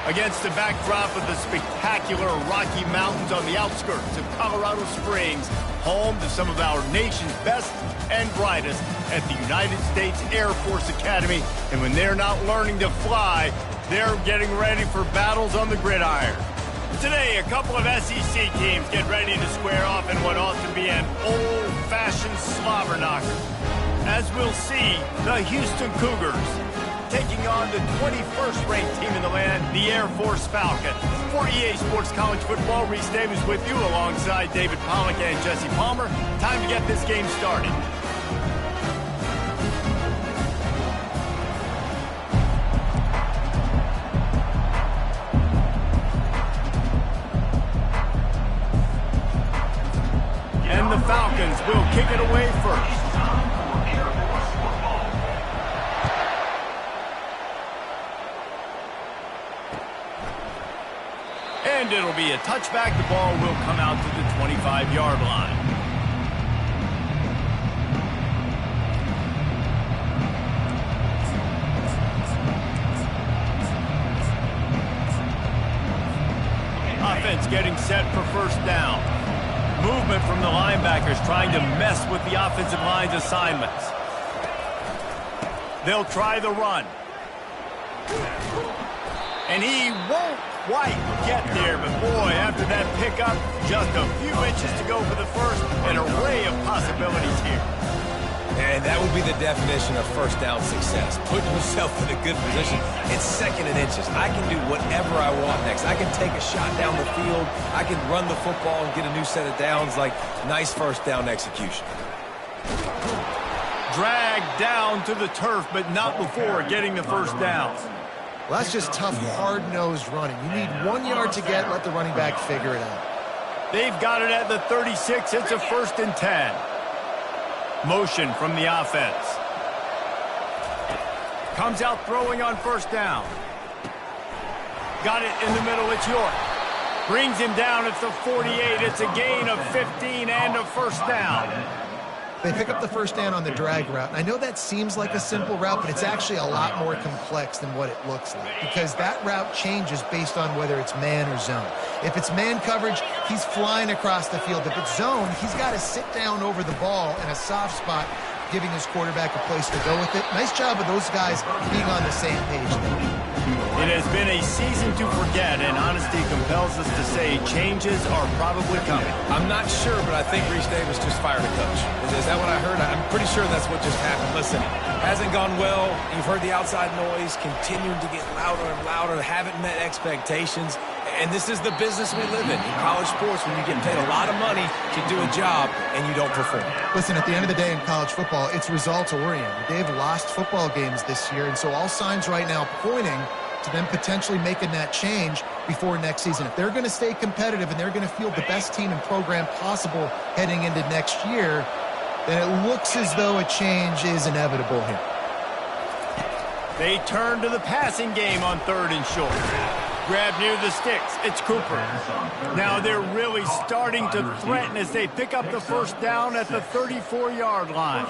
Against the backdrop of the spectacular Rocky Mountains on the outskirts of Colorado Springs, home to some of our nation's best and brightest at the United States Air Force Academy. And when they're not learning to fly, they're getting ready for battles on the gridiron. Today, a couple of SEC teams get ready to square off in what ought to be an old-fashioned slobber knocker. As we'll see, the Houston Cougars taking on the 21st ranked team in the land, the Air Force Falcons. For EA Sports College Football, Reese Davis with you alongside David Pollack and Jesse Palmer. Time to get this game started. And the Falcons will kick it away first. And it'll be a touchback. The ball will come out to the 25-yard line. Offense getting set for first down. Movement from the linebackers trying to mess with the offensive line's assignments. They'll try the run. And he won't quite get there, but boy, after that pickup, just a few inches to go for the first. An array of possibilities here. And that would be the definition of first down success. Putting yourself in a good position. It's second and inches. I can do whatever I want next. I can take a shot down the field. I can run the football and get a new set of downs. Like, nice first down execution. Dragged down to the turf, but not before getting the first down. Well, that's just tough, hard-nosed running. You need 1 yard to get, let the running back figure it out. They've got it at the 36. It's a 1st and 10. Motion from the offense. Comes out throwing on first down. Got it in the middle. It's York. Brings him down at the 48. It's a gain of 15 and a first down. They pick up the first down on the drag route. And I know that seems like a simple route, but it's actually a lot more complex than what it looks like, because that route changes based on whether it's man or zone. If it's man coverage, he's flying across the field. If it's zone, he's got to sit down over the ball in a soft spot, giving his quarterback a place to go with it. Nice job of those guys being on the same page there. It has been a season to forget, and honesty compels us to say changes are probably coming. I'm not sure, but I think Reese Davis just fired a coach. Is that what I heard? I'm pretty sure that's what just happened. Listen, hasn't gone well. You've heard the outside noise, continuing to get louder and louder, haven't met expectations. And this is the business we live in college sports, when you get paid a lot of money to do a job and you don't perform. Listen, at the end of the day in college football, it's results-oriented. They've lost football games this year, and so all signs right now pointing to them potentially making that change before next season. If they're going to stay competitive and they're going to field the best team and program possible heading into next year, then it looks as though a change is inevitable here. They turn to the passing game on 3rd and short. Grab near the sticks. It's Cooper. Now they're really starting to threaten as they pick up the first down at the 34-yard line.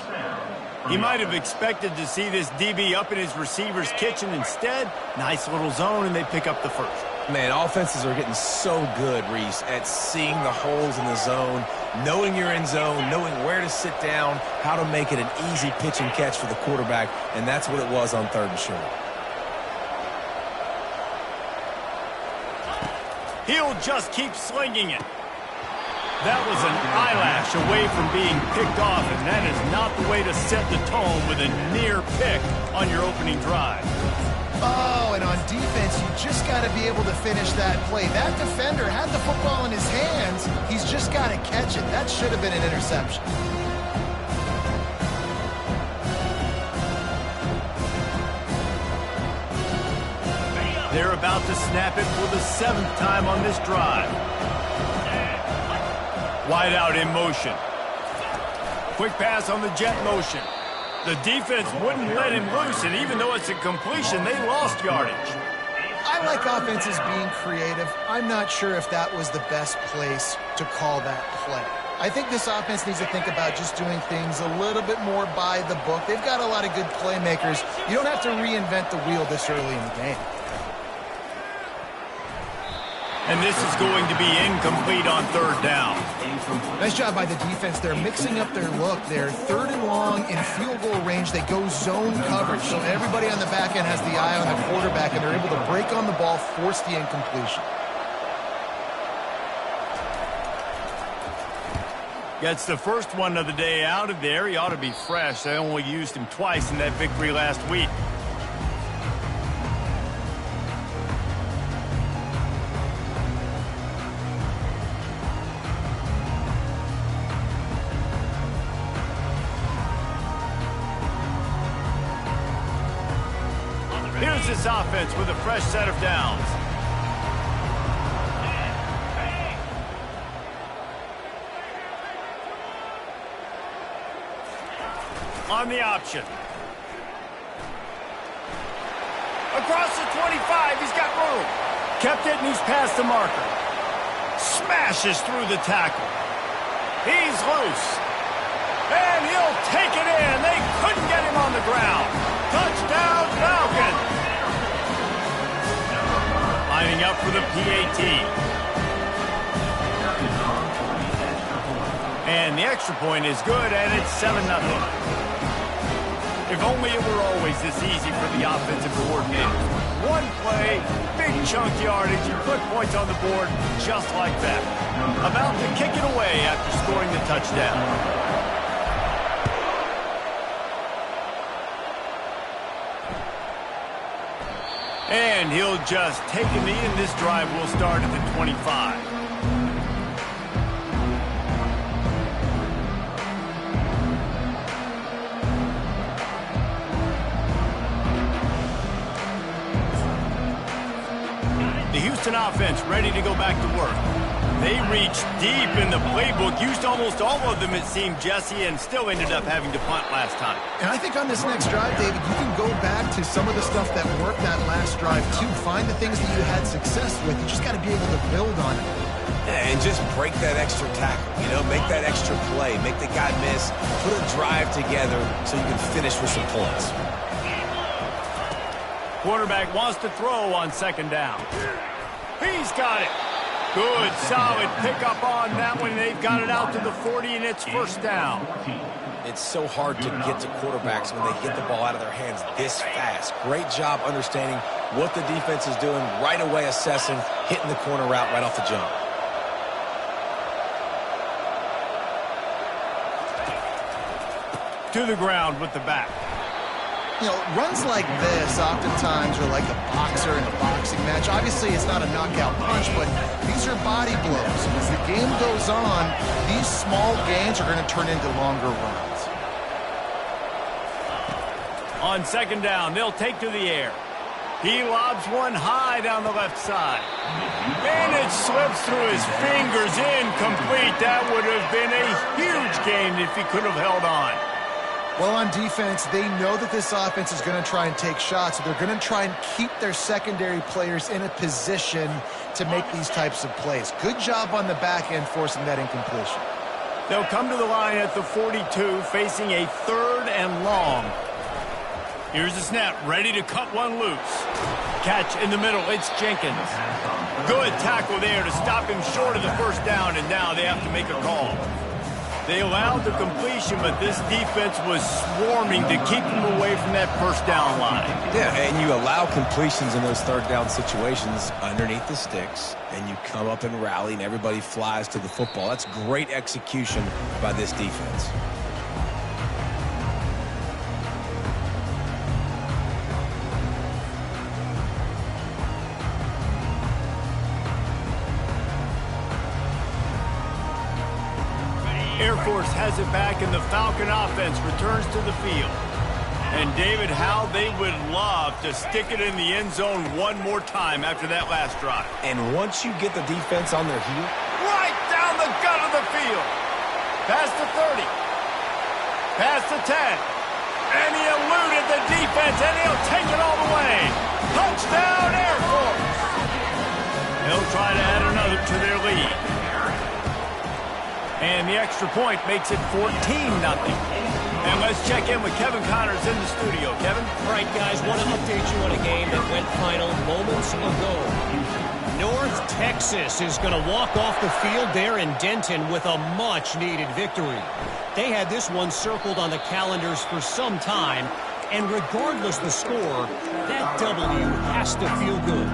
He might have expected to see this DB up in his receiver's kitchen. Instead, nice little zone, and they pick up the first. Man, offenses are getting so good, Reese, at seeing the holes in the zone, knowing you're in zone, knowing where to sit down, how to make it an easy pitch and catch for the quarterback, and that's what it was on 3rd and short. He'll just keep slinging it. That was an eyelash away from being picked off, and that is not the way to set the tone with a near pick on your opening drive. Oh, and on defense, you just got to be able to finish that play. That defender had the football in his hands. He's just got to catch it. That should have been an interception. They're about to snap it for the 7th time on this drive. Wide out in motion. Quick pass on the jet motion. The defense wouldn't let him loose, and even though it's a completion, they lost yardage. I like offenses being creative. I'm not sure if that was the best place to call that play. I think this offense needs to think about just doing things a little bit more by the book. They've got a lot of good playmakers. You don't have to reinvent the wheel this early in the game. And this is going to be incomplete on third down. Nice job by the defense. They're mixing up their look. They're third and long in field goal range. They go zone coverage. So everybody on the back end has the eye on the quarterback, and they're able to break on the ball, force the incompletion. Gets the first one of the day out of there. He ought to be fresh. They only used him twice in that victory last week. Here's this offense with a fresh set of downs. On the option. Across the 25, he's got room. Kept it and he's past the marker. Smashes through the tackle. He's loose. And he'll take it in. They couldn't get him on the ground. Touchdown, Falcons. Lining up for the PAT. And the extra point is good, and it's 7-0. If only it were always this easy for the offensive coordinator. One play, big chunk yardage, you put points on the board just like that. About to kick it away after scoring the touchdown. And he'll just take a knee, and this drive will start at the 25. The Houston offense ready to go back to work. They reached deep in the playbook, used almost all of them, it seemed, Jesse, and still ended up having to punt last time. And I think on this next drive, David, you can go back to some of the stuff that worked that last drive, too. Find the things that you had success with. You just got to be able to build on it. Yeah, and just break that extra tackle, make that extra play, make the guy miss, put a drive together so you can finish with some points. Quarterback wants to throw on second down. He's got it. Good, solid pickup on that one. They've got it out to the 40, and it's first down. It's so hard to get to quarterbacks when they get the ball out of their hands this fast. Great job understanding what the defense is doing, right away assessing, hitting the corner route right off the jump. To the ground with the back. Runs like this oftentimes are like a boxer in a boxing match. Obviously, it's not a knockout punch, but these are body blows. And as the game goes on, these small gains are going to turn into longer runs. On second down, they'll take to the air. He lobs one high down the left side. And it slips through his fingers, incomplete. That would have been a huge gain if he could have held on. Well, on defense, they know that this offense is going to try and take shots. So they're going to try and keep their secondary players in a position to make these types of plays. Good job on the back end forcing that incompletion. They'll come to the line at the 42, facing a third and long. Here's the snap, ready to cut one loose. Catch in the middle, it's Jenkins. Good tackle there to stop him short of the first down, and now they have to make a call. They allowed the completion, but this defense was swarming to keep them away from that first down line. Yeah, and you allow completions in those third down situations underneath the sticks, and you come up and rally, and everybody flies to the football. That's great execution by this defense. Air Force has it back, and the Falcon offense returns to the field. And David, how they would love to stick it in the end zone one more time after that last drive. And once you get the defense on their heel, right down the gut of the field. Past the 30. Past the 10. And he eluded the defense, and he'll take it all the way. Touchdown, Air Force. They'll try to add another to their lead. And the extra point makes it 14-0. And let's check in with Kevin Connors in the studio. Kevin? All right, guys, want to update you on a game that went final moments ago. North Texas is going to walk off the field there in Denton with a much-needed victory. They had this one circled on the calendars for some time, and regardless the score, that W has to feel good.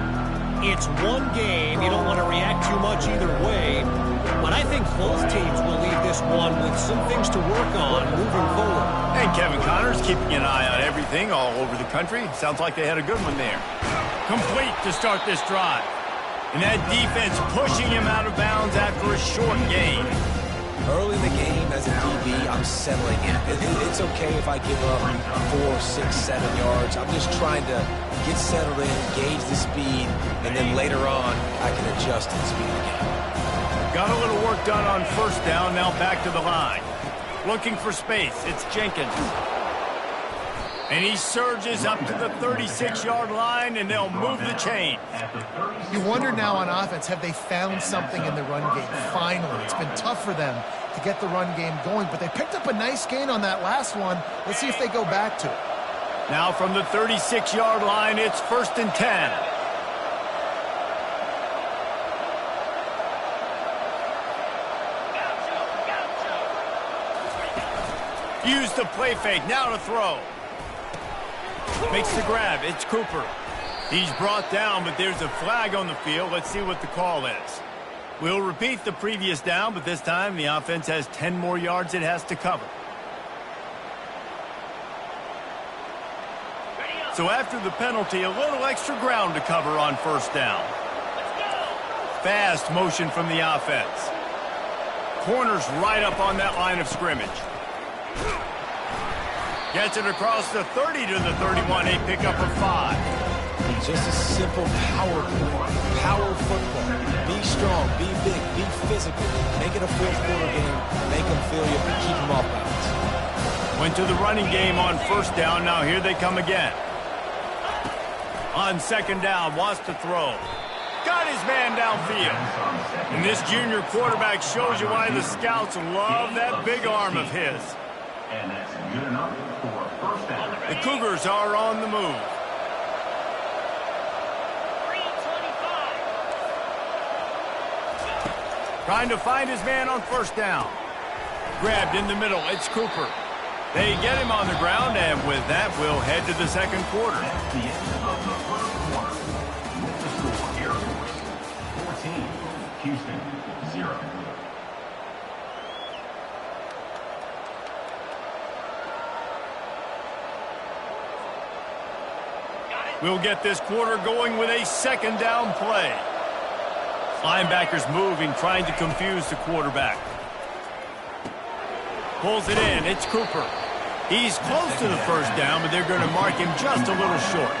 It's one game. You don't want to react too much either way, but I think both teams will leave this one with some things to work on moving forward. And Kevin Connors keeping an eye on everything all over the country. Sounds like they had a good one there. Complete to start this drive. And that defense pushing him out of bounds after a short gain. Early in the game, as a DB, I'm settling in. It's okay if I give up 4, 6, 7 yards. I'm just trying to get settled in, gauge the speed, and then later on, I can adjust to the speed again. Got a little work done on first down, now back to the line. Looking for space, it's Jenkins. And he surges up to the 36-yard line, and they'll move the chain. You wonder now on offense, have they found something in the run game? Finally, it's been tough for them to get the run game going, but they picked up a nice gain on that last one. Let's see if they go back to it. Now from the 36-yard line, it's 1st and 10. Use the play fake, now to throw. Makes the grab, it's Cooper. He's brought down, but there's a flag on the field. Let's see what the call is. We'll repeat the previous down, but this time the offense has 10 more yards it has to cover. So after the penalty, a little extra ground to cover on first down. Fast motion from the offense. Corners right up on that line of scrimmage. Gets it across the 30 to the 31, a pickup of 5. Just a simple power play. Power football. Be strong, be big, be physical. Make it a fourth-quarter game. Make them feel you, keep them off balance. Went to the running game on first down. Now here they come again. On second down, wants to throw. Got his man downfield. And this junior quarterback shows you why the scouts love that big arm of his. And that's good enough for a first down. The Cougars are on the move. Trying to find his man on first down. Grabbed in the middle. It's Cooper. They get him on the ground, and with that, we'll head to the second quarter. That's the end of the first quarter. With the score, Air Force 14, Houston 0. We'll get this quarter going with a second down play. Linebackers moving, trying to confuse the quarterback. Pulls it in. It's Cooper. He's close to the first down, but they're going to mark him just a little short.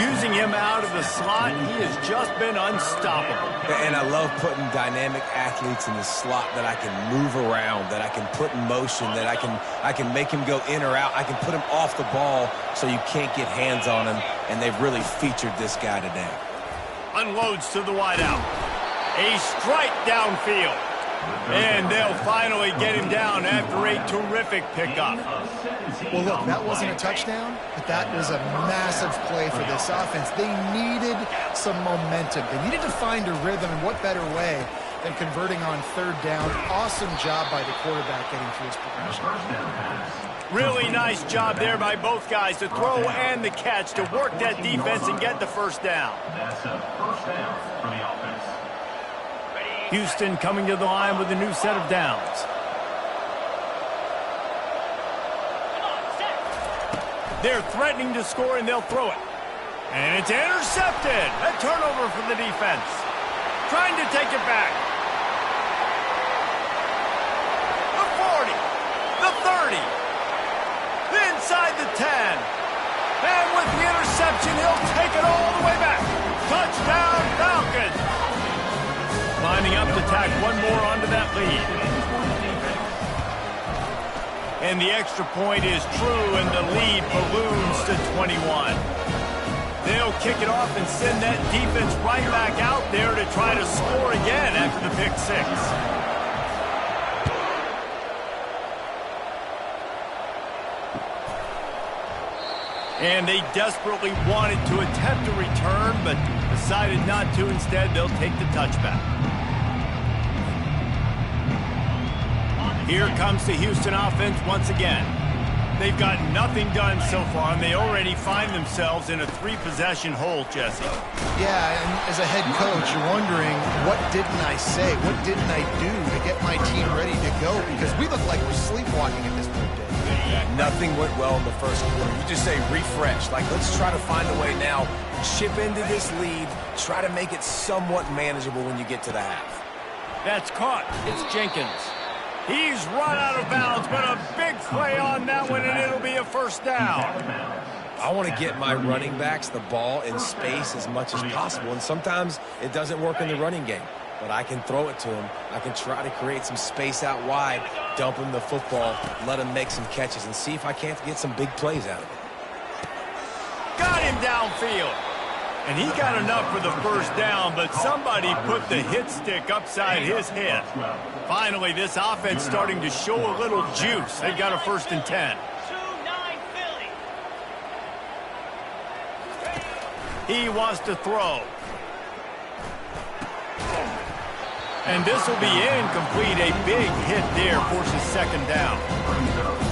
Using him out of the slot, he has just been unstoppable. And I love putting dynamic athletes in the slot that I can move around, that I can put in motion, that I can make him go in or out. I can put him off the ball so you can't get hands on him, and they've really featured this guy today. Unloads to the wideout. A strike downfield. And they'll finally get him down after a terrific pickup. Well, look, that wasn't a touchdown, but that was a massive play for this offense. They needed some momentum. They needed to find a rhythm, and what better way than converting on third down. Awesome job by the quarterback getting through his progression. Really nice job there by both guys, the throw and the catch, to work that defense and get the first down. That's a first down for the offense. Houston coming to the line with a new set of downs. They're threatening to score, and they'll throw it. And it's intercepted. A turnover for the defense. Trying to take it back. The 40. The 30. Inside the 10. And with the interception, he'll take it all the way back. Touchdown, Falcons. Lining up to tack one more onto that lead. And the extra point is true, and the lead balloons to 21. They'll kick it off and send that defense right back out there to try to score again after the pick six. And they desperately wanted to attempt a return, but the decided not to. Instead, they'll take the touchback. Here comes the Houston offense once again. They've got nothing done so far, and they already find themselves in a 3-possession hole, Jesse. Yeah, and as a head coach, you're wondering, what didn't I say? What didn't I do to get my team ready to go? Because we look like we're sleepwalking at this point, Dave. Nothing went well in the first quarter. You just say refresh. Like, let's try to find a way now. Chip into this lead. Try to make it somewhat manageable when you get to the half. That's caught. It's Jenkins. He's run out of bounds, but a big play on that one, and it'll be a first down. I want to get my running backs the ball in space as much as possible, and sometimes it doesn't work in the running game. But I can throw it to him. I can try to create some space out wide, dump him the football, let him make some catches, and see if I can't get some big plays out of it. Got him downfield. And he got enough for the first down, but somebody put the hit stick upside his head. Finally, this offense starting to show a little juice. They've got a 1st and 10. He wants to throw. And this will be incomplete. A big hit there forces 2nd down.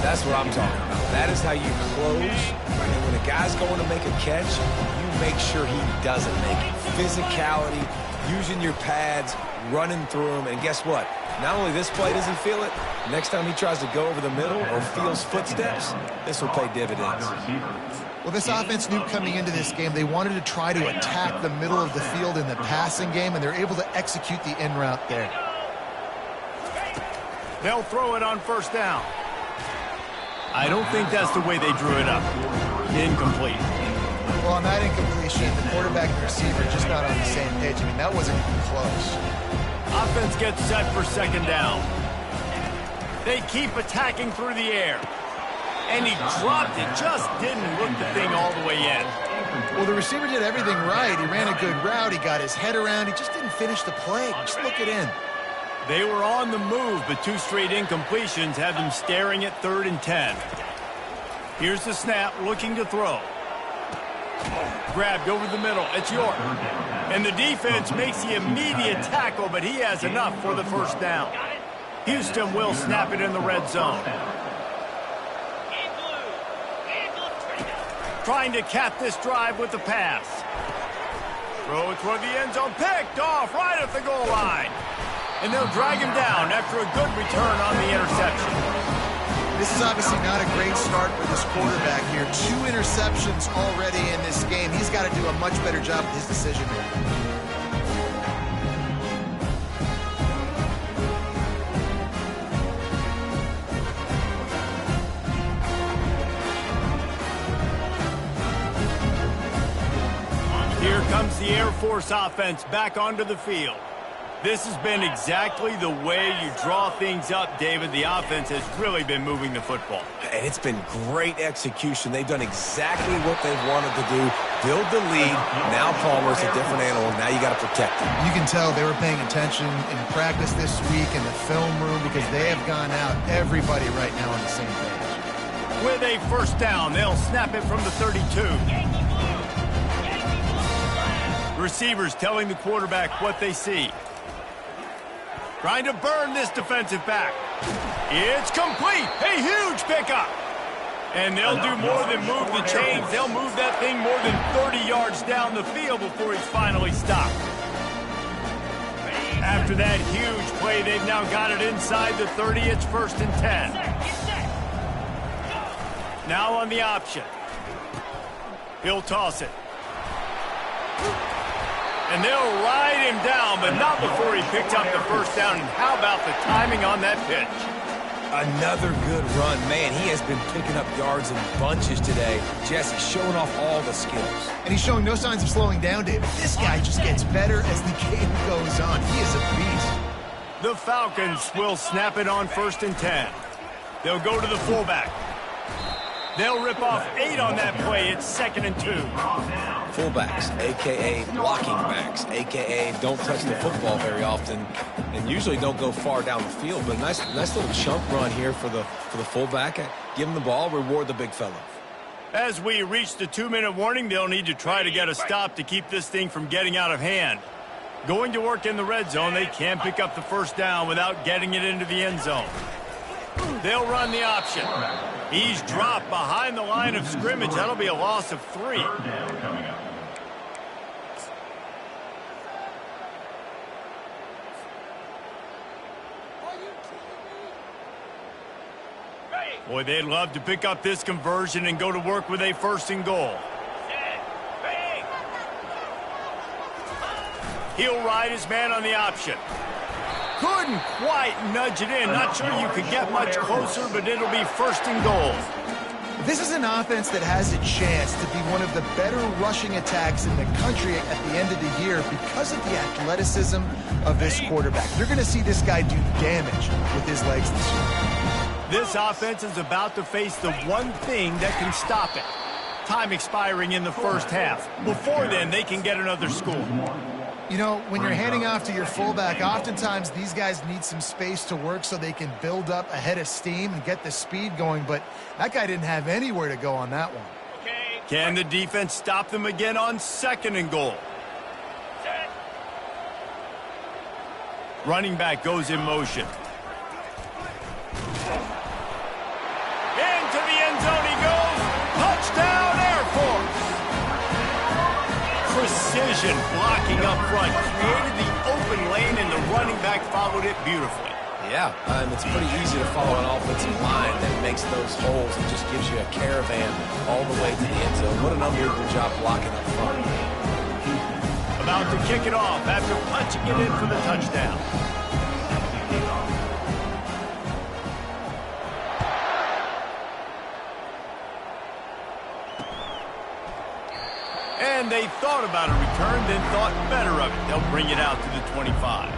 That's what I'm talking about. That is how you close. And when a guy's going to make a catch, you make sure he doesn't make it. Physicality, using your pads, running through him. And guess what? Not only this play does he feel it, next time he tries to go over the middle or feels footsteps, this will pay dividends. Well, this offense knew coming into this game they wanted to try to attack the middle of the field in the passing game, and they're able to execute the in route there. They'll throw it on 1st down. I don't think that's the way they drew it up. Incomplete. Well, on that incompletion, the quarterback and the receiver just not on the same page. I mean, that wasn't even close. Offense gets set for 2nd down. They keep attacking through the air. And he dropped it, just didn't look the thing all the way in. Well, the receiver did everything right. He ran a good route. He got his head around. He just didn't finish the play. Just look it in. They were on the move, but 2 straight incompletions have them staring at 3rd and 10. Here's the snap, looking to throw. Grabbed over the middle. It's York. And the defense makes the immediate tackle, but he has enough for the 1st down. Houston will snap it in the red zone. Trying to cap this drive with the pass. Throw it toward the end zone. Picked off right at the goal line. And they'll drag him down after a good return on the interception. This is obviously not a great start for this quarterback here. 2 interceptions already in this game. He's got to do a much better job with his decision making. Here comes the Air Force offense back onto the field. This has been exactly the way you draw things up, David. The offense has really been moving the football. And it's been great execution. They've done exactly what they've wanted to do. Build the lead. Now Palmer's a different animal. Now you got to protect him. You can tell they were paying attention in practice this week in the film room because they have gone out, everybody right now on the same page. With a 1st down, they'll snap it from the 32. Receivers telling the quarterback what they see. Trying to burn this defensive back. It's complete. A huge pickup. And they'll do more than move the chains. They'll move that thing more than 30 yards down the field before he's finally stopped. After that huge play, they've now got it inside the 30. It's 1st and 10. Now on the option. He'll toss it. And they'll ride him down, but not before he picked up the 1st down. And how about the timing on that pitch? Another good run. Man, he has been picking up yards in bunches today. Jesse showing off all the skills. And he's showing no signs of slowing down, David. This guy just gets better as the game goes on. He is a beast. The Falcons will snap it on 1st and 10. They'll go to the fullback. They'll rip off 8 on that play. It's 2nd and 2. Fullbacks, a.k.a. blocking backs, a.k.a. don't touch the football very often and usually don't go far down the field. But a nice little chunk run here for the fullback. Give him the ball, reward the big fella. As we reach the 2-minute warning, they'll need to try to get a stop to keep this thing from getting out of hand. Going to work in the red zone, they can't pick up the first down without getting it into the end zone. They'll run the option. He's dropped behind the line of scrimmage. That'll be a loss of 3. Third down coming up. Boy, they'd love to pick up this conversion and go to work with a 1st and goal. He'll ride his man on the option. Couldn't quite nudge it in. Not sure you could get much closer, but it'll be 1st and goal. This is an offense that has a chance to be one of the better rushing attacks in the country at the end of the year because of the athleticism of this quarterback. You're going to see this guy do damage with his legs this year. This offense is about to face the one thing that can stop it. Time expiring in the first half. Before then, they can get another score. You know, when you're handing off to your fullback, oftentimes these guys need some space to work so they can build up a head of steam and get the speed going, but that guy didn't have anywhere to go on that one. Can the defense stop them again on 2nd and goal? Running back goes in motion. Into the end zone he goes. Touchdown, Air Force. Precision blocking up front. Created the open lane, and the running back followed it beautifully. Yeah, it's pretty easy to follow an offensive line that makes those holes and just gives you a caravan all the way to the end zone. What an unbelievable job blocking up front. About to kick it off after punching it in for the touchdown. And they thought about a return, then thought better of it. They'll bring it out to the 25.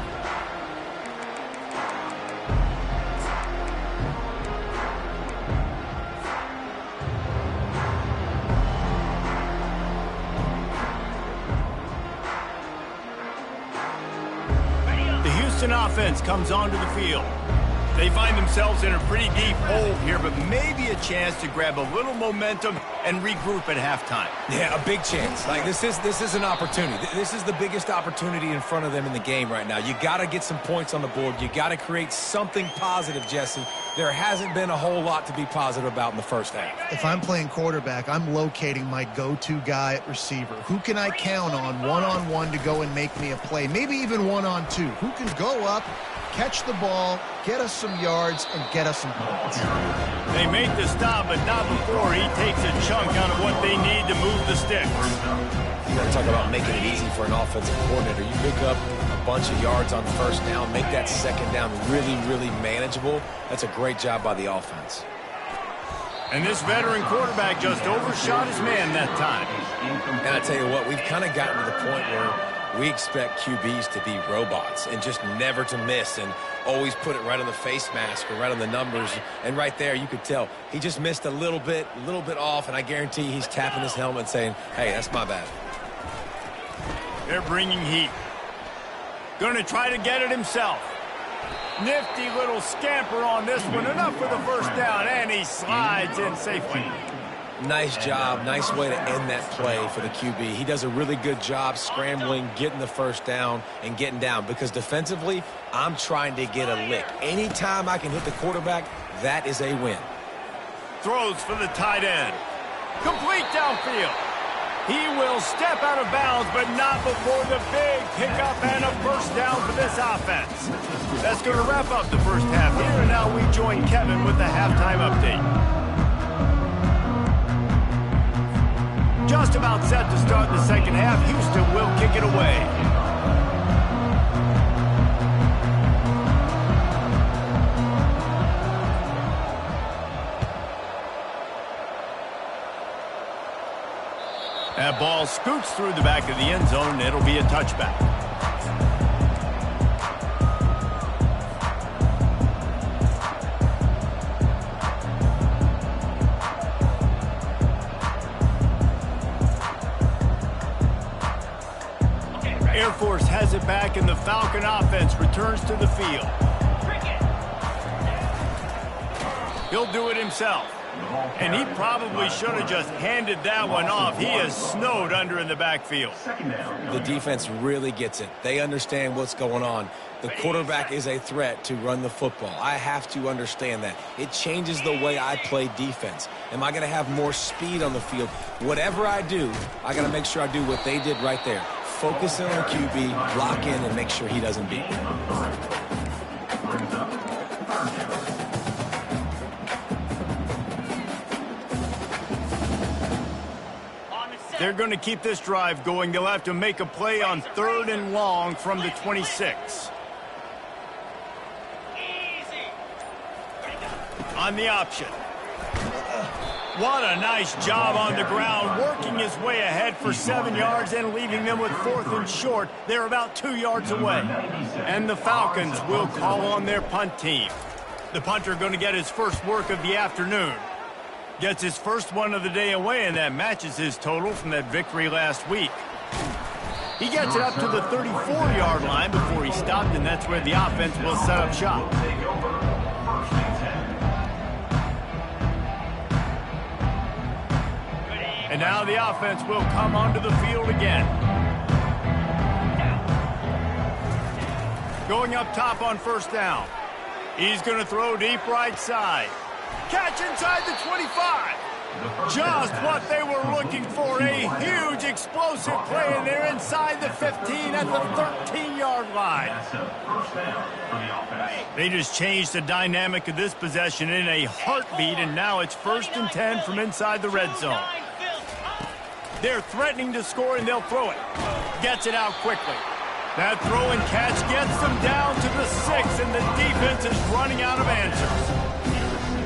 The Houston offense comes onto the field. They find themselves in a pretty deep hole here, but maybe a chance to grab a little momentum and regroup at halftime. Yeah, a big chance. Like this is an opportunity. This is the biggest opportunity in front of them in the game right now. You got to get some points on the board. You got to create something positive, Jesse. There hasn't been a whole lot to be positive about in the first half. If I'm playing quarterback, I'm locating my go-to guy at receiver. Who can I count on one-on-one to go and make me a play? Maybe even one-on-two. Who can go up, catch the ball, get us some yards, and get us some points? They make the stop, but not before he takes a chunk out of what they need to move the sticks. You got to talk about making it easy for an offensive coordinator. You pick up a bunch of yards on 1st down, make that 2nd down really, really manageable. That's a great job by the offense. And this veteran quarterback just overshot his man that time. And I tell you what, we've kind of gotten to the point where we expect QBs to be robots and just never to miss and always put it right on the face mask or right on the numbers. And right there, you could tell he just missed a little bit off, and I guarantee he's tapping his helmet saying, hey, that's my bad. They're bringing heat. Going to try to get it himself. Nifty little scamper on this one. Enough for the 1st down, and he slides in safely. Nice job. Nice way to end that play for the QB. He does a really good job scrambling, getting the 1st down, and getting down. Because defensively, I'm trying to get a lick. Anytime I can hit the quarterback, that is a win. Throws for the tight end. Complete downfield. He will step out of bounds, but not before the big pickup and a 1st down for this offense. That's going to wrap up the first half here, and now we join Kevin with the halftime update. Just about set to start the second half. Houston will kick it away. That ball scoots through the back of the end zone. It'll be a touchback. Air Force has it back, and the Falcon offense returns to the field. He'll do it himself. And he probably should have just handed that one off. He is snowed under in the backfield. The defense really gets it. They understand what's going on. The quarterback is a threat to run the football. I have to understand that. It changes the way I play defense. Am I going to have more speed on the field? Whatever I do, I got to make sure I do what they did right there. Focus in on QB, lock in, and make sure he doesn't beat me. They're going to keep this drive going. They'll have to make a play on 3rd and long from the 26. On the option. What a nice job on the ground, working his way ahead for 7 yards and leaving them with 4th and short. They're about 2 yards away. And the Falcons will call on their punt team. The punter going to get his first work of the afternoon. Gets his first one of the day away, and that matches his total from that victory last week. He gets it up to the 34-yard line before he stopped, and that's where the offense will set up shop. And now the offense will come onto the field again. Going up top on 1st down. He's going to throw deep right side. Catch inside the 25. Just what they were looking for. A huge explosive play, and they're inside the 15 at the 13-yard line. They just changed the dynamic of this possession in a heartbeat, and now it's 1st and 10 from inside the red zone. They're threatening to score, and they'll throw it. Gets it out quickly. That throw and catch gets them down to the 6, and the defense is running out of answers.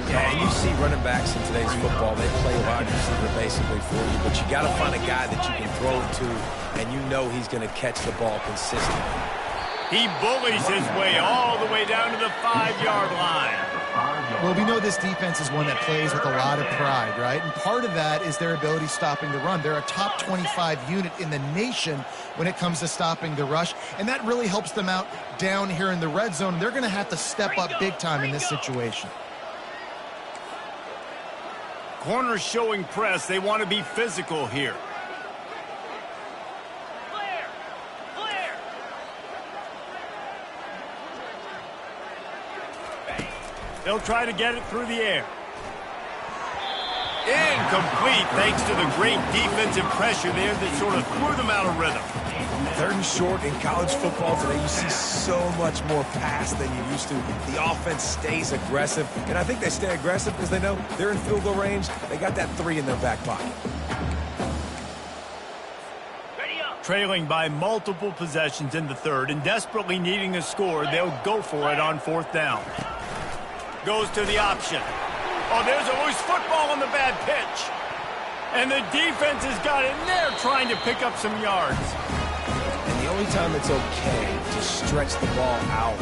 Yeah, and you see running backs in today's football, they play wide receiver basically for you, but you got to find a guy that you can throw it to, and you know he's going to catch the ball consistently. He bullies his way all the way down to the 5-yard line. Well, we know this defense is one that plays with a lot of pride, right? And part of that is their ability stopping the run. They're a top 25 unit in the nation when it comes to stopping the rush, and that really helps them out down here in the red zone. They're going to have to step up big time in this situation. Corners showing press. They want to be physical here. They'll try to get it through the air. Incomplete, thanks to the great defensive pressure there that sort of threw them out of rhythm. 3rd and short in college football today, you see so much more pass than you used to. The offense stays aggressive, and I think they stay aggressive because they know they're in field goal range. They got that 3 in their back pocket. Trailing by multiple possessions in the 3rd and desperately needing a score, they'll go for it on 4th down. Goes to the option. Oh, there's a loose football on the bad pitch. And the defense has got in there trying to pick up some yards. And the only time it's okay to stretch the ball out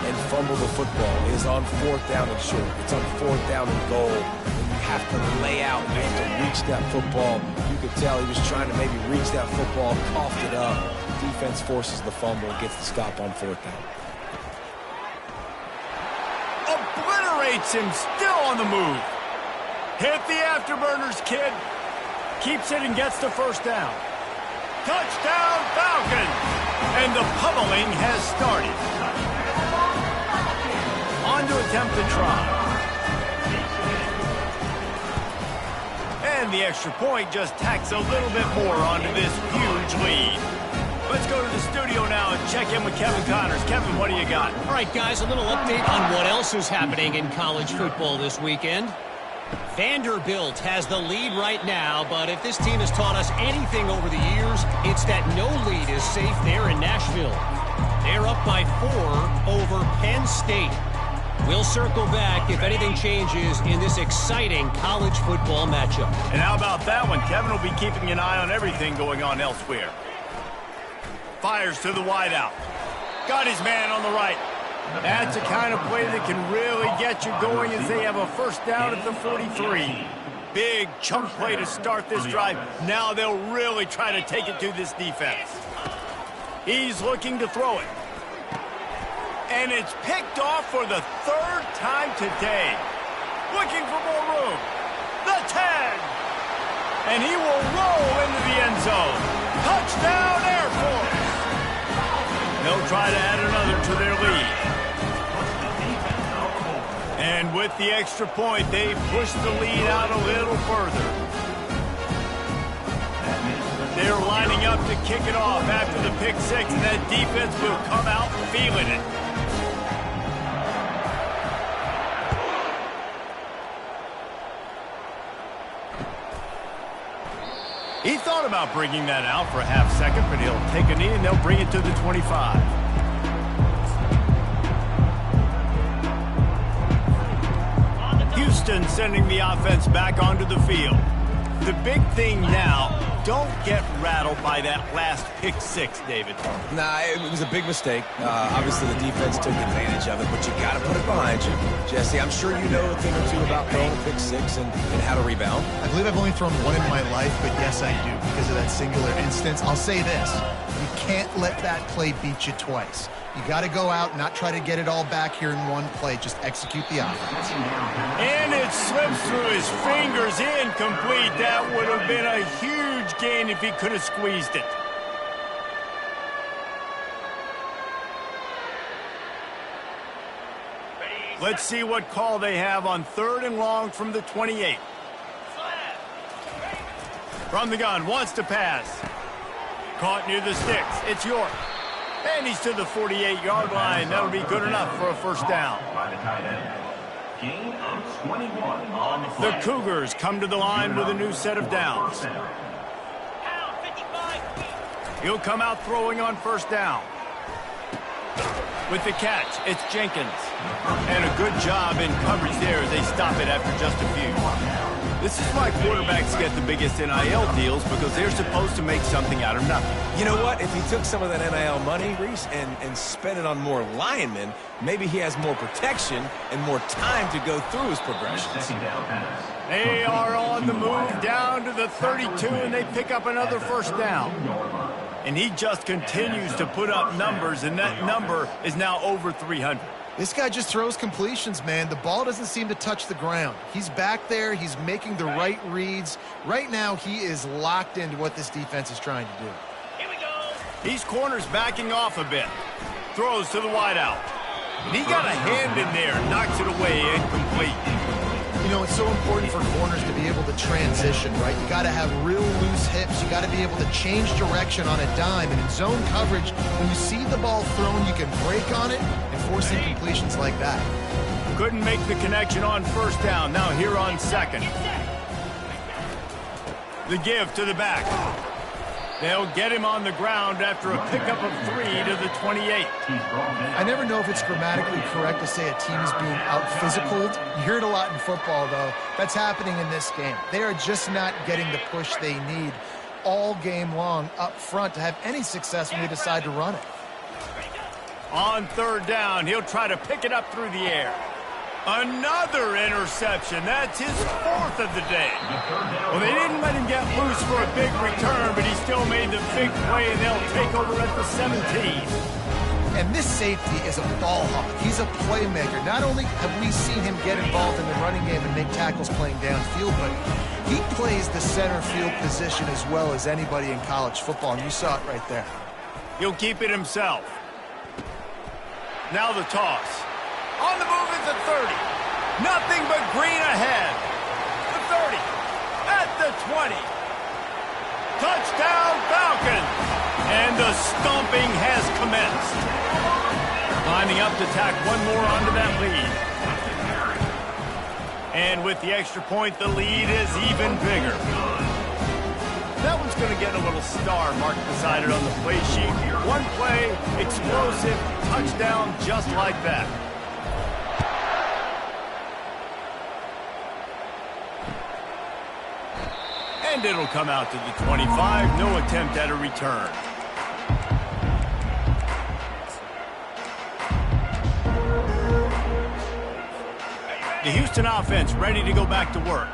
and fumble the football is on 4th down and short. It's on 4th down and goal. When you have to lay out, you have to reach that football. You could tell he was trying to maybe reach that football, coughed it up. Defense forces the fumble, gets the stop on 4th down. Obliterates him, still on the move. Hit the afterburners, kid. Keeps it and gets the 1st down. Touchdown, Falcons! And the pummeling has started. On to attempt the try. And the extra point just tacks a little bit more onto this huge lead. Let's go to the studio now and check in with Kevin Connors. Kevin, what do you got? All right, guys, a little update on what else is happening in college football this weekend. Vanderbilt has the lead right now, but if this team has taught us anything over the years, it's that no lead is safe there in Nashville. They're up by 4 over Penn State. We'll circle back if anything changes in this exciting college football matchup. And how about that one? Kevin will be keeping an eye on everything going on elsewhere. Fires to the wideout. Got his man on the right. That's the kind of play that can really get you going as they have a 1st down at the 43. Big chunk play to start this drive. Now they'll really try to take it to this defense. He's looking to throw it. And it's picked off for the 3rd time today. Looking for more room. the 10. And he will roll into the end zone. Touchdown, Air Force. They'll try to add another to their lead. And with the extra point, they push the lead out a little further. They're lining up to kick it off after the pick six, and that defense will come out feeling it. He thought about bringing that out for a half second, but he'll take a knee and they'll bring it to the 25. Houston sending the offense back onto the field. The big thing now, don't get rattled by that last pick six, David. Nah, it was a big mistake. Obviously, the defense took advantage of it, but you got to put it behind you. Jesse, I'm sure you know a thing or two about throwing a pick six and how to rebound. I believe I've only thrown one in my life, but yes, I do, because of that singular instance. I'll say this. You can't let that play beat you twice. You got to go out and not try to get it all back here in one play. Just execute the offense. And it slips through his fingers, incomplete. That would have been a huge gain if he could have squeezed it. Let's see what call they have on 3rd and long from the 28. From the gun, wants to pass. Caught near the sticks. It's York. And he's to the 48-yard line. That'll be good enough for a first down. Gain of 21 on the The Cougars come to the line with a new set of downs. He'll come out throwing on first down. With the catch, it's Jenkins. And a good job in coverage there as they stop it after just a few. This is why quarterbacks get the biggest NIL deals, because they're supposed to make something out of nothing. You know what? If he took some of that NIL money, Reese, and spent it on more linemen, maybe he has more protection and more time to go through his progressions. They are on the move down to the 32, and they pick up another first down. And he just continues to put up numbers, and that number is now over 300. This guy just throws completions, man. The ball doesn't seem to touch the ground. He's back there. He's making the right reads. Right now, he is locked into what this defense is trying to do. Here we go. These corners backing off a bit. Throws to the wideout. And he got a hand in there, knocks it away, incomplete. You know, it's so important for corners to be able to transition, right? You got to have real loose hips. You got to be able to change direction on a dime. And in zone coverage, when you see the ball thrown, you can break on it and force incompletions like that. Couldn't make the connection on first down. Now here on second. The give to the back. They'll get him on the ground after a pickup of 3 to the 28. I never know if it's grammatically correct to say a team is being out-physicaled. You hear it a lot in football, though. That's happening in this game. They are just not getting the push they need all game long up front to have any success when they decide to run it. On third down, he'll try to pick it up through the air. Another interception. That's his 4th of the day. Well, they didn't let him get loose for a big return, but he still made the big play, and they'll take over at the 17. And this safety is a ball hawk. He's a playmaker. Not only have we seen him get involved in the running game and make tackles playing downfield, but he plays the center field position as well as anybody in college football, and you saw it right there. He'll keep it himself. Now the toss. On the move at the 30. Nothing but green ahead. The 30. At the 20. Touchdown Falcons. And the stomping has commenced. Lining up to tack one more onto that lead. And with the extra point, the lead is even bigger. That one's going to get a little star marked beside it on the play sheet. One play, explosive, touchdown just like that. And it'll come out to the 25. No attempt at a return. The Houston offense ready to go back to work.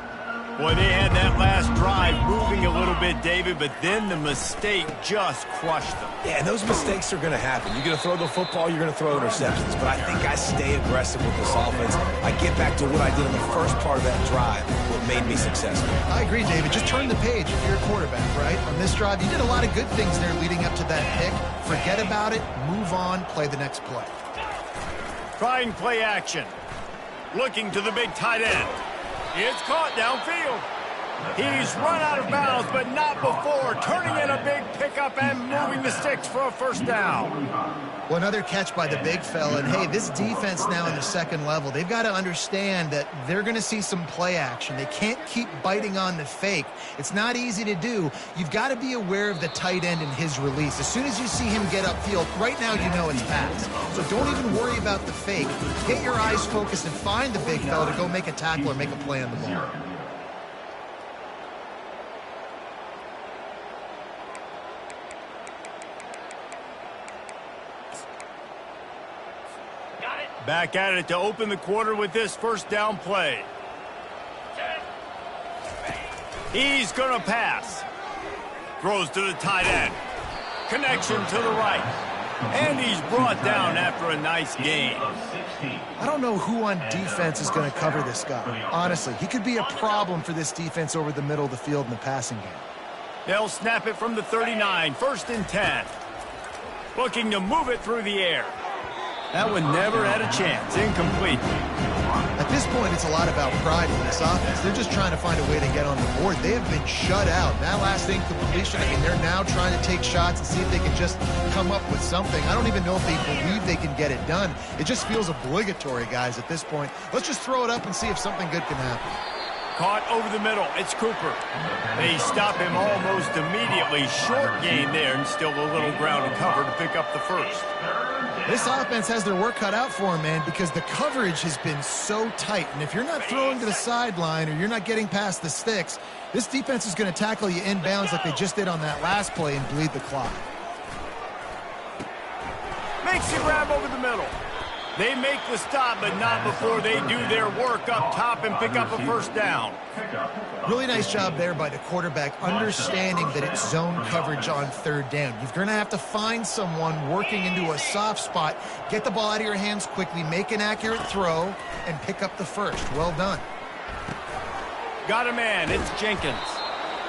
Boy, they had that last drive moving a little bit, David, but then the mistake just crushed them. Yeah, and those mistakes are going to happen. You're going to throw the football, you're going to throw interceptions. But I think I stay aggressive with this offense. I get back to what I did in the first part of that drive, what made me successful. I agree, David. Just turn the page if you're a quarterback, right? On this drive, you did a lot of good things there leading up to that pick. Forget about it, move on, play the next play. Trying play action. Looking to the big tight end. It's caught downfield. He's run out of bounds, but not before turning in a big pickup and moving the sticks for a first down. Well, another catch by the big fella. And, hey, this defense now in the second level, they've got to understand that they're going to see some play action. They can't keep biting on the fake. It's not easy to do. You've got to be aware of the tight end and his release. As soon as you see him get upfield, right now you know it's pass. So don't even worry about the fake. Get your eyes focused and find the big fella to go make a tackle or make a play on the ball. Back at it to open the quarter with this first down play. He's going to pass. Throws to the tight end. Connection to the right. And he's brought down after a nice gain. I don't know who on defense is going to cover this guy. Honestly, he could be a problem for this defense over the middle of the field in the passing game. They'll snap it from the 39, 1st and 10. Looking to move it through the air. That one never had a chance. Incomplete. At this point, it's a lot about pride in this offense. They're just trying to find a way to get on the board. They have been shut out. That last incompletion, I mean, they're now trying to take shots and see if they can just come up with something. I don't even know if they believe they can get it done. It just feels obligatory, guys, at this point. Let's just throw it up and see if something good can happen. Caught over the middle. It's Cooper. They stop him almost immediately. Short gain there and still a little ground to cover to pick up the first. This offense has their work cut out for them, man, because the coverage has been so tight. And if you're not throwing to the sideline or you're not getting past the sticks, this defense is going to tackle you inbounds like they just did on that last play and bleed the clock. Makes the grab over the middle. They make the stop, but not before they do their work up top and pick up a first down. Really nice job there by the quarterback, understanding that it's zone coverage on third down. You're going to have to find someone working into a soft spot, get the ball out of your hands quickly, make an accurate throw, and pick up the first. Well done. Got a man. It's Jenkins.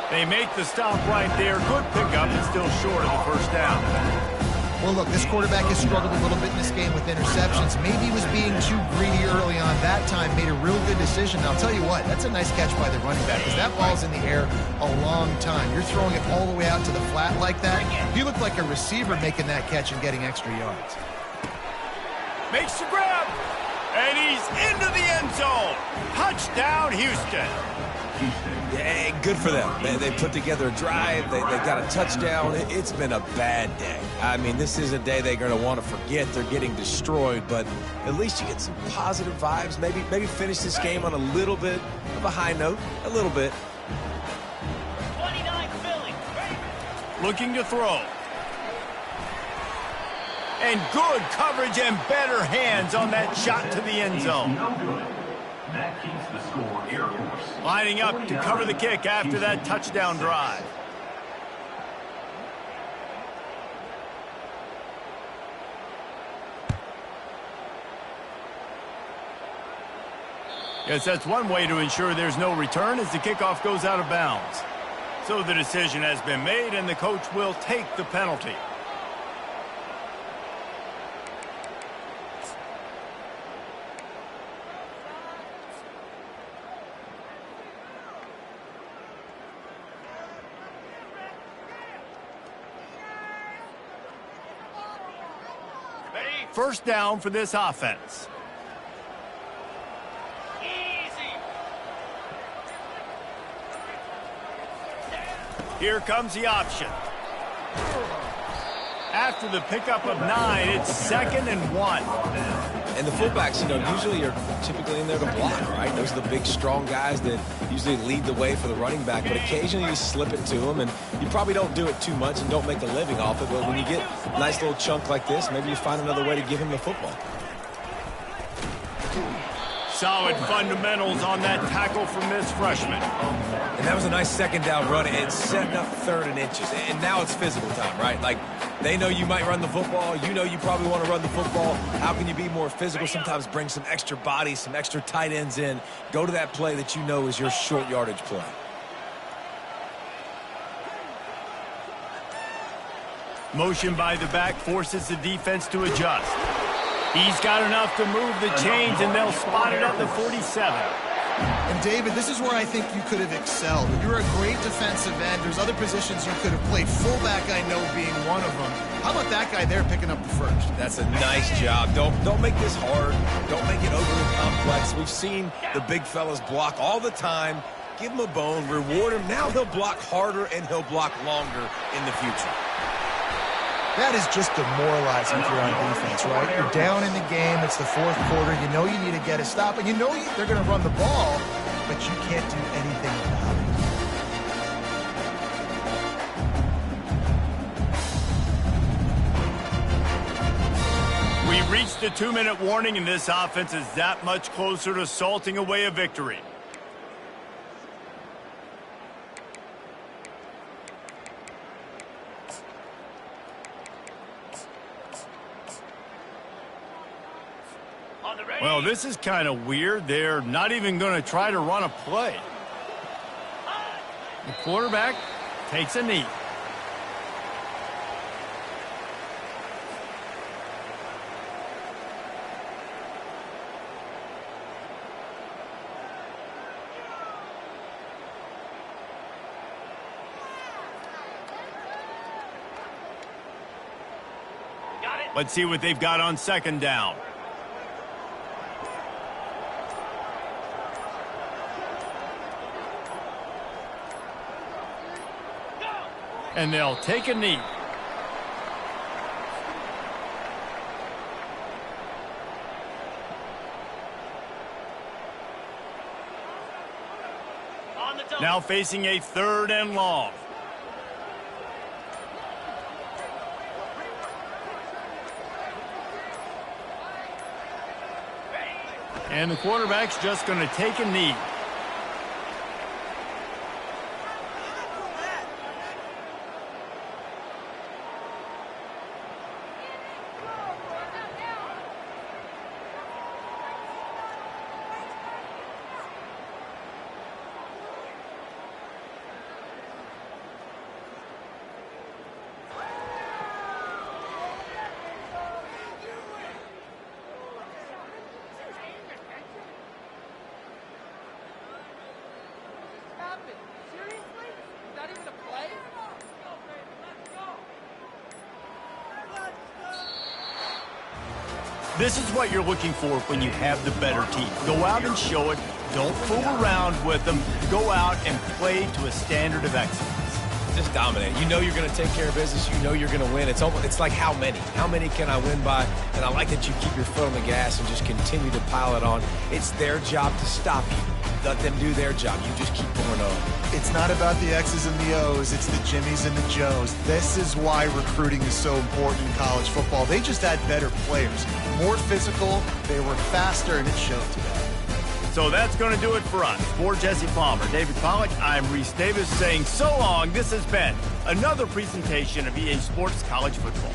They make the stop right there. Good pickup, and still short of the first down. Well, look, this quarterback has struggled a little bit in this game with interceptions. Maybe he was being too greedy early on that time, made a real good decision. I'll tell you what, that's a nice catch by the running back because that ball's in the air a long time. You're throwing it all the way out to the flat like that. He looked like a receiver making that catch and getting extra yards. Makes the grab, and he's into the end zone. Touchdown, Houston. Yeah, good for them. They put together a drive. They got a touchdown. It's been a bad day. I mean, this is a day they're going to want to forget. They're getting destroyed, but at least you get some positive vibes. Maybe finish this game on a little bit of a high note. A little bit. 29 Philly. Looking to throw. And good coverage and better hands on that shot to the end zone. That keeps the score Air Force. Lining up to cover the kick after that touchdown drive. Yes, that's one way to ensure there's no return as the kickoff goes out of bounds. So the decision has been made and the coach will take the penalty. First down for this offense. Easy. Here comes the option. After the pickup of 9, it's 2nd and 1. And the fullbacks, usually are typically in there to block, right? Those are the big, strong guys that usually lead the way for the running back. But occasionally you slip it to them, and you probably don't do it too much and don't make a living off it. But when you get a nice little chunk like this, maybe you find another way to give him the football. solid fundamentals on that tackle from this freshman. And that was a nice second down run and setting up 3rd and inches. And now it's physical time, right? Like, they know you might run the football. You know you probably want to run the football. How can you be more physical? Sometimes bring some extra bodies, some extra tight ends in. Go to that play that you know is your short yardage play. Motion by the back forces the defense to adjust. He's got enough to move the chains, and they'll spot it at the 47. And, David, this is where I think you could have excelled. You're a great defensive end. There's other positions you could have played. Fullback, I know, being one of them. How about that guy there picking up the first? That's a nice job. Don't make this hard. Don't make it overly complex. We've seen the big fellas block all the time. Give him a bone. Reward him. Now he'll block harder, and he'll block longer in the future. That is just demoralizing if you're on defense, right? You're down in the game. It's the 4th quarter. You know you need to get a stop, and you know they're going to run the ball, but you can't do anything about it. We reached the 2-minute warning, and this offense is that much closer to salting away a victory. Well, this is kind of weird. They're not even going to try to run a play. The quarterback takes a knee. Let's see what they've got on 2nd down. And they'll take a knee. Now facing a 3rd and long. And the quarterback's just going to take a knee. This is what you're looking for when you have the better team. Go out and show it. Don't fool around with them. Go out and play to a standard of excellence. Just dominate. You know you're going to take care of business. You know you're going to win. It's like how many? How many can I win by? And I like that you keep your foot on the gas and just continue to pile it on. It's their job to stop you. Let them do their job. You just keep going on. It's not about the X's and the O's. It's the Jimmies and the Joes. This is why recruiting is so important in college football. They just had better players. More physical, they were faster, and it showed today. So that's going to do it for us. For Jesse Palmer, David Pollack, I'm Reese Davis saying so long. This has been another presentation of EA Sports College Football.